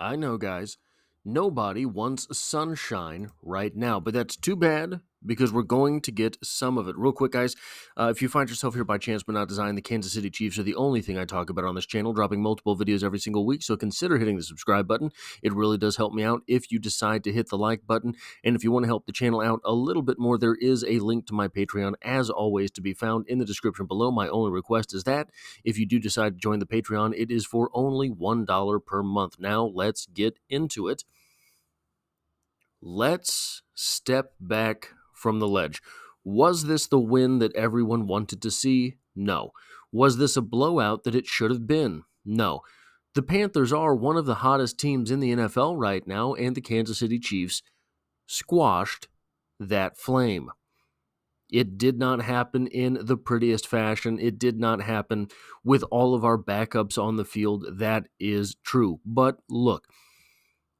I know, guys. Nobody wants sunshine right now, but that's too bad because we're going to get some of it. Real quick, guys, if you find yourself here by chance but not design, the Kansas City Chiefs are the only thing I talk about on this channel, dropping multiple videos every single week, so consider hitting the subscribe button. It really does help me out if you decide to hit the like button, and if you want to help the channel out a little bit more, there is a link to my Patreon, as always, to be found in the description below. My only request is that if you do decide to join the Patreon, it is for only $1 per month. Now, let's get into it. Let's step back from the ledge. Was this the win that everyone wanted to see? No. Was this a blowout that it should have been? No. The Panthers are one of the hottest teams in the NFL right now, and the Kansas City Chiefs squashed that flame. It did not happen in the prettiest fashion. It did not happen with all of our backups on the field. That is true. But look,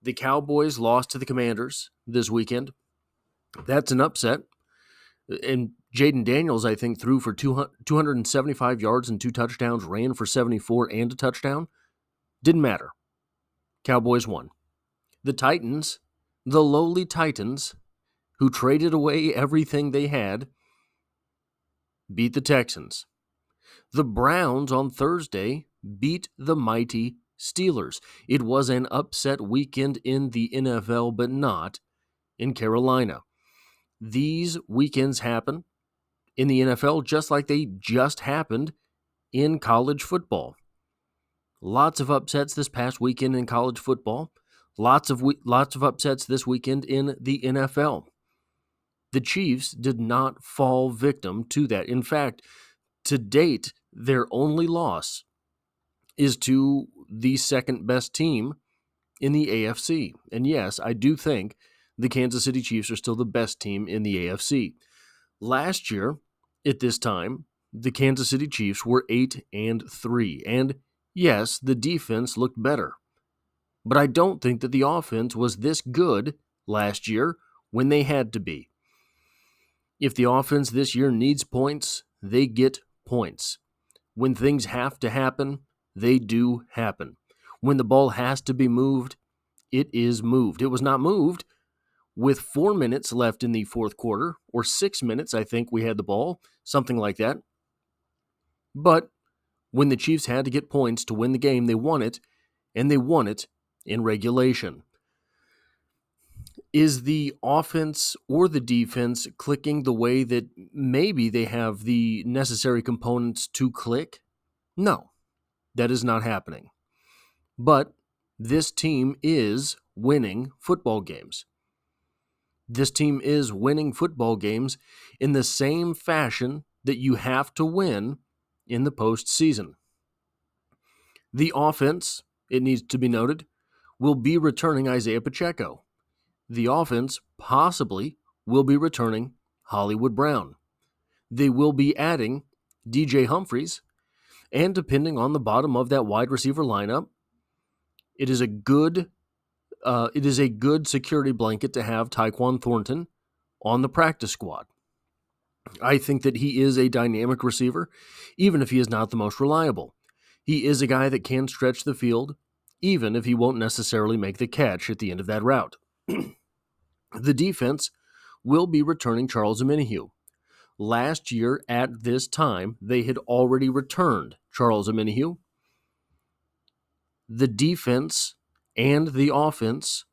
the Cowboys lost to the Commanders this weekend. That's an upset. And Jaden Daniels, I think, threw for 275 yards and 2 touchdowns, ran for 74 and a touchdown. Didn't matter. Cowboys won. The Titans, the lowly Titans, who traded away everything they had, beat the Texans. The Browns on Thursday beat the mighty Steelers. It was an upset weekend in the NFL, but not in Carolina. These weekends happen in the NFL just like they just happened in college football. Lots of upsets this past weekend in college football. Lots of upsets this weekend in the NFL. The Chiefs did not fall victim to that. In fact, to date, their only loss is to the second best team in the AFC. And yes, I do think the Kansas City Chiefs are still the best team in the AFC. Last year, at this time, the Kansas City Chiefs were 8-3. And yes, the defense looked better. But I don't think that the offense was this good last year when they had to be. If the offense this year needs points, they get points. When things have to happen, they do happen. When the ball has to be moved, it is moved. It was not moved with 4 minutes left in the fourth quarter, or 6 minutes, I think we had the ball, something like that. But when the Chiefs had to get points to win the game, they won it, and they won it in regulation. Is the offense or the defense clicking the way that maybe they have the necessary components to click? No, that is not happening. But this team is winning football games. This team is winning football games in the same fashion that you have to win in the postseason. The offense, it needs to be noted, will be returning Isaiah Pacheco. The offense possibly will be returning Hollywood Brown. They will be adding DJ Humphries, and depending on the bottom of that wide receiver lineup, it is a good security blanket to have Tyquan Thornton on the practice squad. I think that he is a dynamic receiver, even if he is not the most reliable. He is a guy that can stretch the field, even if he won't necessarily make the catch at the end of that route. The defense will be returning Charles Omenihu. Last year, at this time, they had already returned Charles Omenihu. The defense and the offense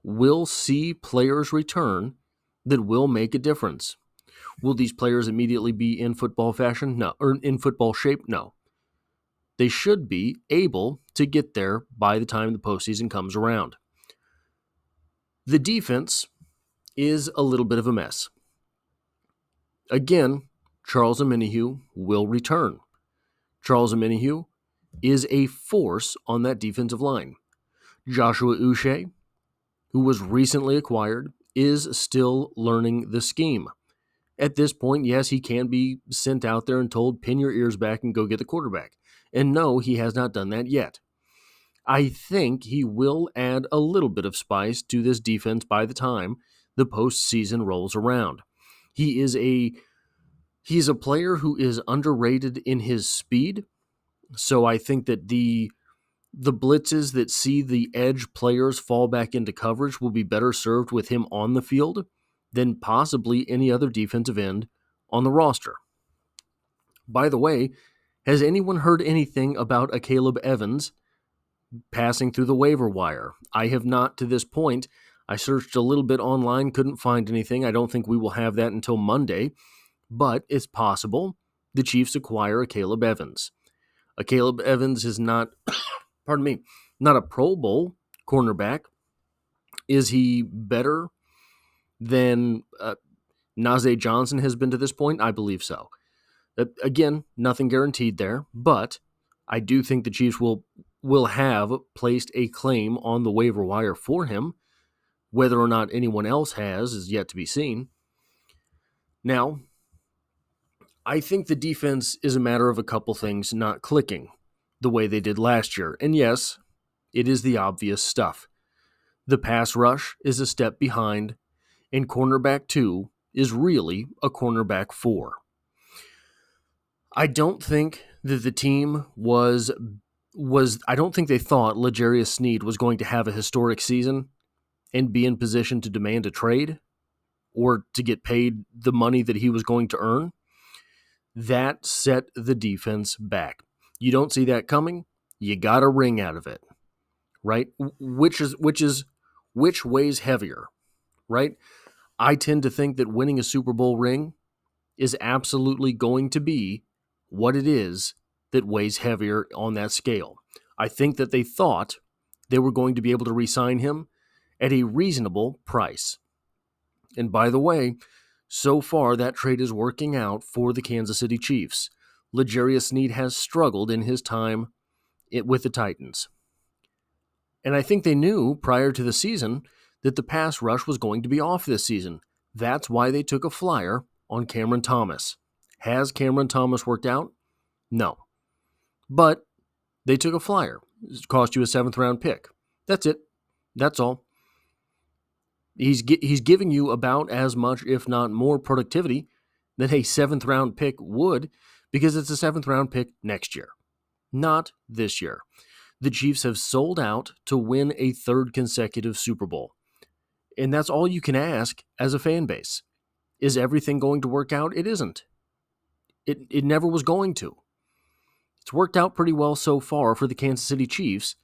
will see players return that will make a difference. Will these players immediately be in football fashion? No. Or in football shape? No. They should be able to get there by the time the postseason comes around. The defense is a little bit of a mess. Again, Charles Omenihu will return. Charles Omenihu is a force on that defensive line. Joshua Uche, who was recently acquired, is still learning the scheme. At this point, yes, he can be sent out there and told, pin your ears back and go get the quarterback. And no, he has not done that yet. I think he will add a little bit of spice to this defense by the time the postseason rolls around. He's a player who is underrated in his speed, so I think that the the blitzes that see the edge players fall back into coverage will be better served with him on the field than possibly any other defensive end on the roster. By the way, has anyone heard anything about a Caleb Evans passing through the waiver wire? I have not to this point. I searched a little bit online, couldn't find anything. I don't think we will have that until Monday, but it's possible the Chiefs acquire a Caleb Evans. A Caleb Evans is not, not a Pro Bowl cornerback. Is he better than Najee Johnson has been to this point? I believe so. Again, nothing guaranteed there, but I do think the Chiefs will have placed a claim on the waiver wire for him. Whether or not anyone else has is yet to be seen. Now, I think the defense is a matter of a couple things not clicking the way they did last year. And yes, it is the obvious stuff. The pass rush is a step behind, and cornerback 2 is really a cornerback 4. I don't think that the team I don't think they thought L'Jarius Sneed was going to have a historic season and be in position to demand a trade or to get paid the money that he was going to earn. That set the defense back. You don't see that coming, you got a ring out of it, right? Which weighs heavier, right? I tend to think that winning a Super Bowl ring is absolutely going to be what it is that weighs heavier on that scale. I think that they thought they were going to be able to re-sign him at a reasonable price. And by the way, so far that trade is working out for the Kansas City Chiefs. L'Jarius Sneed has struggled in his time with the Titans. And I think they knew prior to the season that the pass rush was going to be off this season. That's why they took a flyer on Cameron Thomas. Has Cameron Thomas worked out? No. But they took a flyer. It cost you a 7th-round pick. That's it. That's all. He's giving you about as much, if not more, productivity than a 7th-round pick would, because it's a 7th-round pick next year, not this year. The Chiefs have sold out to win a 3rd consecutive Super Bowl. And that's all you can ask as a fan base. Is everything going to work out? It isn't. It never was going to. It's worked out pretty well so far for the Kansas City Chiefs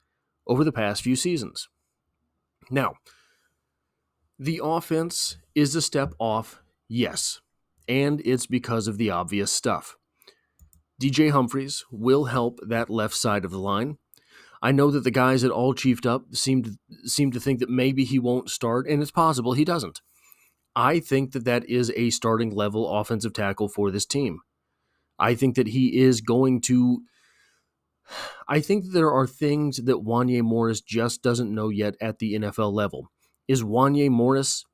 over the past few seasons. Now, the offense is a step off, yes, and it's because of the obvious stuff. DJ Humphries will help that left side of the line. I know that the guys at All Chiefed Up seem to think that maybe he won't start, and it's possible he doesn't. I think that is a starting level offensive tackle for this team. I think that he is going to... I think that there are things that Wanya Morris just doesn't know yet at the NFL level. Is Wanya Morris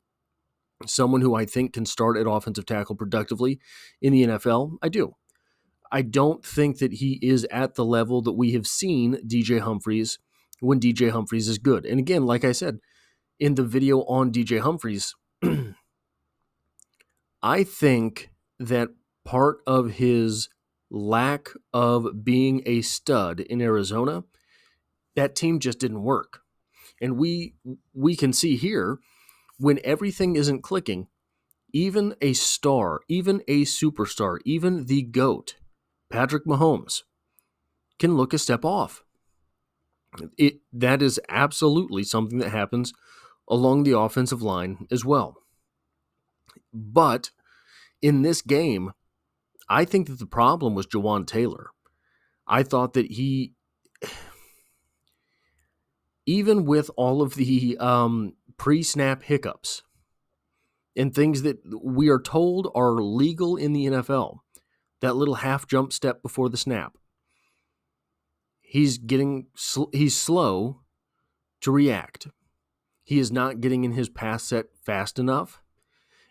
someone who I think can start at offensive tackle productively in the NFL? I do. I don't think that he is at the level that we have seen DJ Humphries when DJ Humphries is good. And again, like I said, in the video on DJ Humphries, I think that part of his lack of being a stud in Arizona, that team just didn't work. And we can see here, when everything isn't clicking, even a star, even a superstar, even the GOAT, Patrick Mahomes, can look a step off. That is absolutely something that happens along the offensive line as well. But in this game, I think that the problem was Jawan Taylor. I thought that he, even with all of the pre-snap hiccups and things that we are told are legal in the NFL, that little half jump step before the snap, he's slow to react. He is not getting in his pass set fast enough,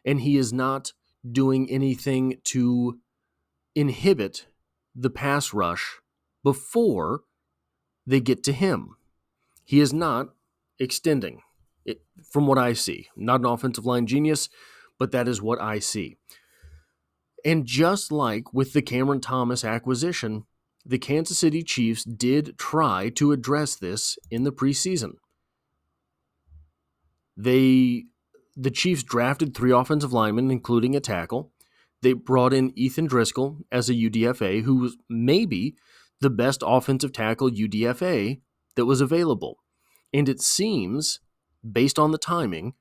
and he is not doing anything to inhibit the pass rush before they get to him. He is not extending it, from what I see. Not an offensive line genius, but that is what I see. And just like with the Cameron Thomas acquisition, the Kansas City Chiefs did try to address this in the preseason. The Chiefs drafted 3 offensive linemen, including a tackle. They brought in Ethan Driscoll as a UDFA, who was maybe the best offensive tackle UDFA that was available. And it seems, based on the timing,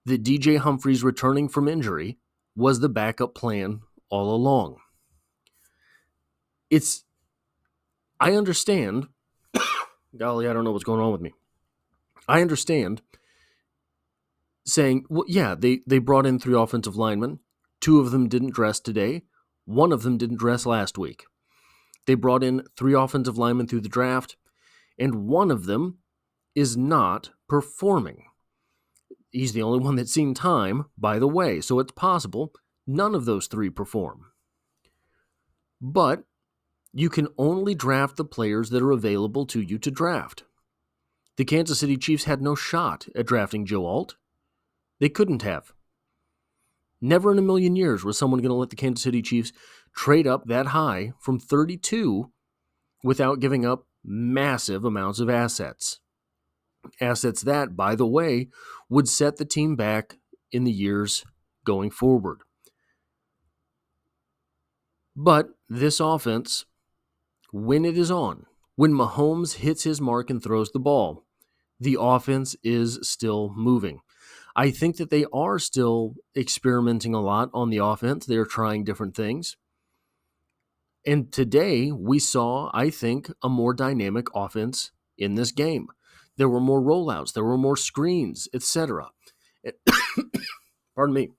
that DJ Humphries returning from injury was the backup plan all along. I understand. Golly, I don't know what's going on with me. I understand saying, well, yeah, they brought in 3 offensive linemen. 2 of them didn't dress today. 1 of them didn't dress last week. They brought in 3 offensive linemen through the draft, and 1 of them is not performing. He's the only one that's seen time, by the way, so it's possible none of those 3 perform. But you can only draft the players that are available to you to draft. The Kansas City Chiefs had no shot at drafting JoeH. They couldn't have. Never in a million years was someone going to let the Kansas City Chiefs trade up that high from 32 without giving up massive amounts of assets. Assets that, by the way, would set the team back in the years going forward. But this offense, when it is on, when Mahomes hits his mark and throws the ball, the offense is still moving. I think that they are still experimenting a lot on the offense. They're trying different things. And today we saw, I think, a more dynamic offense in this game. There were more rollouts, there were more screens, etc. Pardon me.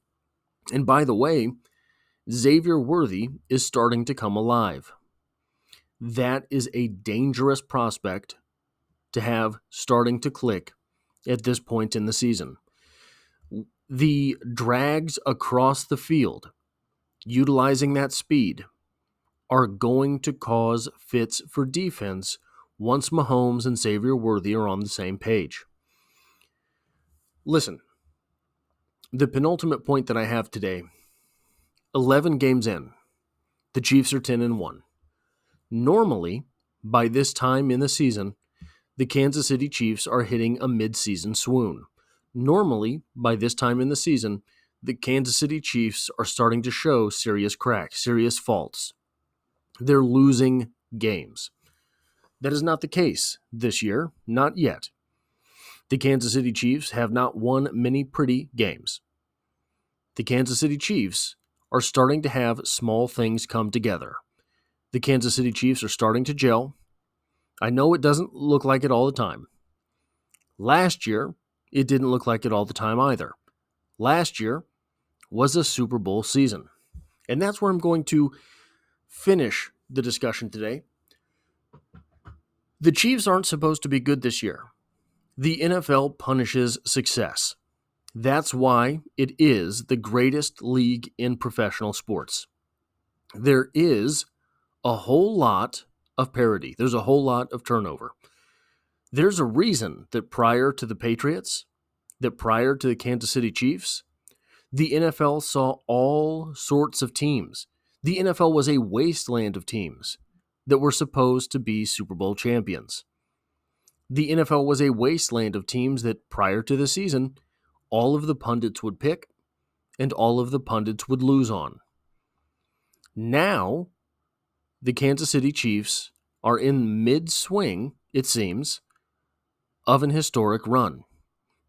And by the way, Xavier Worthy is starting to come alive. That is a dangerous prospect to have starting to click at this point in the season. The drags across the field, utilizing that speed, are going to cause fits for defense once Mahomes and Xavier Worthy are on the same page. Listen, the penultimate point that I have today, 11 games in, the Chiefs are 10-1. Normally, by this time in the season, the Kansas City Chiefs are hitting a mid-season swoon. Normally, by this time in the season, the Kansas City Chiefs are starting to show serious cracks, serious faults. They're losing games. That is not the case this year, not yet. The Kansas City Chiefs have not won many pretty games. The Kansas City Chiefs are starting to have small things come together. The Kansas City Chiefs are starting to gel. I know it doesn't look like it all the time. Last year, it didn't look like it all the time either. Last year was a Super Bowl season. And that's where I'm going to finish the discussion today. The Chiefs aren't supposed to be good this year. The NFL punishes success. That's why it is the greatest league in professional sports. There is a whole lot of parity. There's a whole lot of turnover. There's a reason that prior to the Patriots, that prior to the Kansas City Chiefs, the NFL saw all sorts of teams. The NFL was a wasteland of teams that were supposed to be Super Bowl champions. The NFL was a wasteland of teams that prior to the season, all of the pundits would pick and all of the pundits would lose on. Now, the Kansas City Chiefs are in mid-swing, it seems, of an historic run.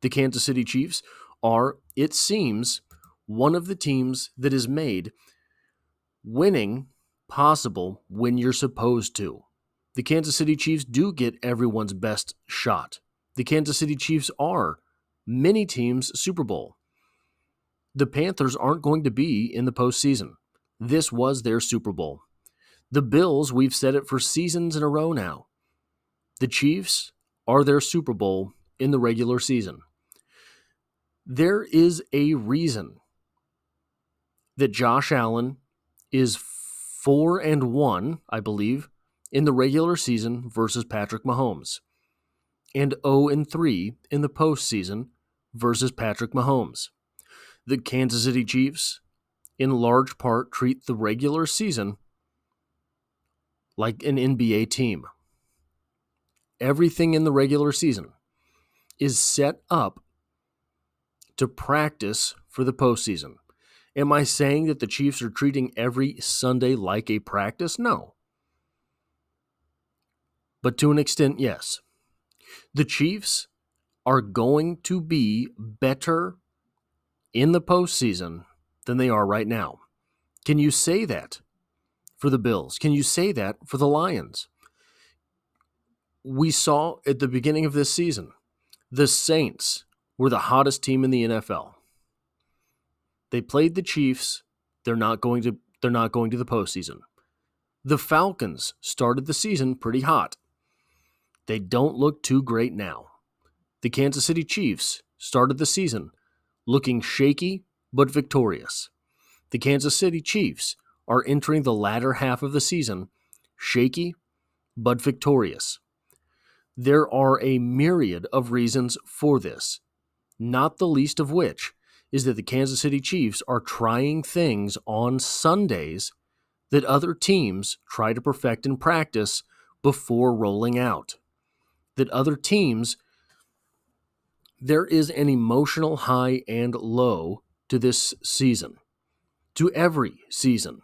The Kansas City Chiefs are, it seems, one of the teams that has made winning possible when you're supposed to. The Kansas City Chiefs do get everyone's best shot. The Kansas City Chiefs are many teams' Super Bowl. The Panthers aren't going to be in the postseason. This was their Super Bowl. The Bills, we've said it for seasons in a row now. The Chiefs are their Super Bowl in the regular season. There is a reason that Josh Allen is 4-1, I believe, in the regular season versus Patrick Mahomes, and 0-3 in the postseason versus Patrick Mahomes. The Kansas City Chiefs, in large part, treat the regular season like an NBA team. Everything in the regular season is set up to practice for the postseason. Am I saying that the Chiefs are treating every Sunday like a practice? No. But to an extent, yes. The Chiefs are going to be better in the postseason than they are right now. Can you say that for the Bills? Can you say that for the Lions? We saw at the beginning of this season, the Saints were the hottest team in the NFL. They played the Chiefs. They're not going to the postseason. The Falcons started the season pretty hot. They don't look too great now. The Kansas City Chiefs started the season looking shaky but victorious. The Kansas City Chiefs are entering the latter half of the season shaky but victorious. There are a myriad of reasons for this, not the least of which is that the Kansas City Chiefs are trying things on Sundays that other teams try to perfect in practice before rolling out. That other teams, there is an emotional high and low to this season, to every season.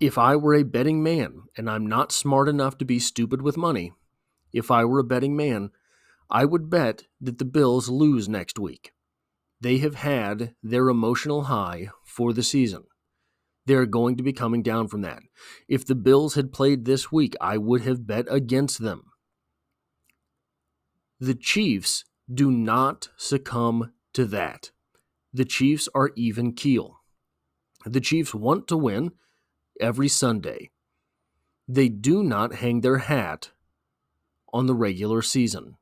If I were a betting man, and I'm not smart enough to be stupid with money, if I were a betting man, I would bet that the Bills lose next week. They have had their emotional high for the season. They're going to be coming down from that. If the Bills had played this week, I would have bet against them. The Chiefs do not succumb to that. The Chiefs are even keel. The Chiefs want to win every Sunday. They do not hang their hat on the regular season.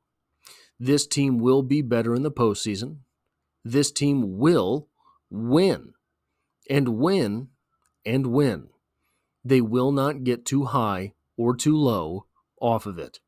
This team will be better in the postseason. This team will win and win and win. They will not get too high or too low off of it.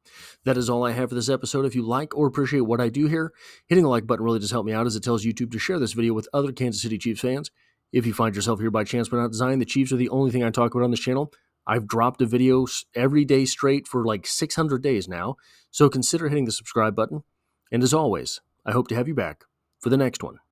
That is all I have for this episode. If you like or appreciate what I do here, hitting the like button really does help me out, as it tells YouTube to share this video with other Kansas City Chiefs fans. If you find yourself here by chance but not design, the Chiefs are the only thing I talk about on this channel. I've dropped a video every day straight for like 600 days now, so consider hitting the subscribe button. And as always, I hope to have you back for the next one.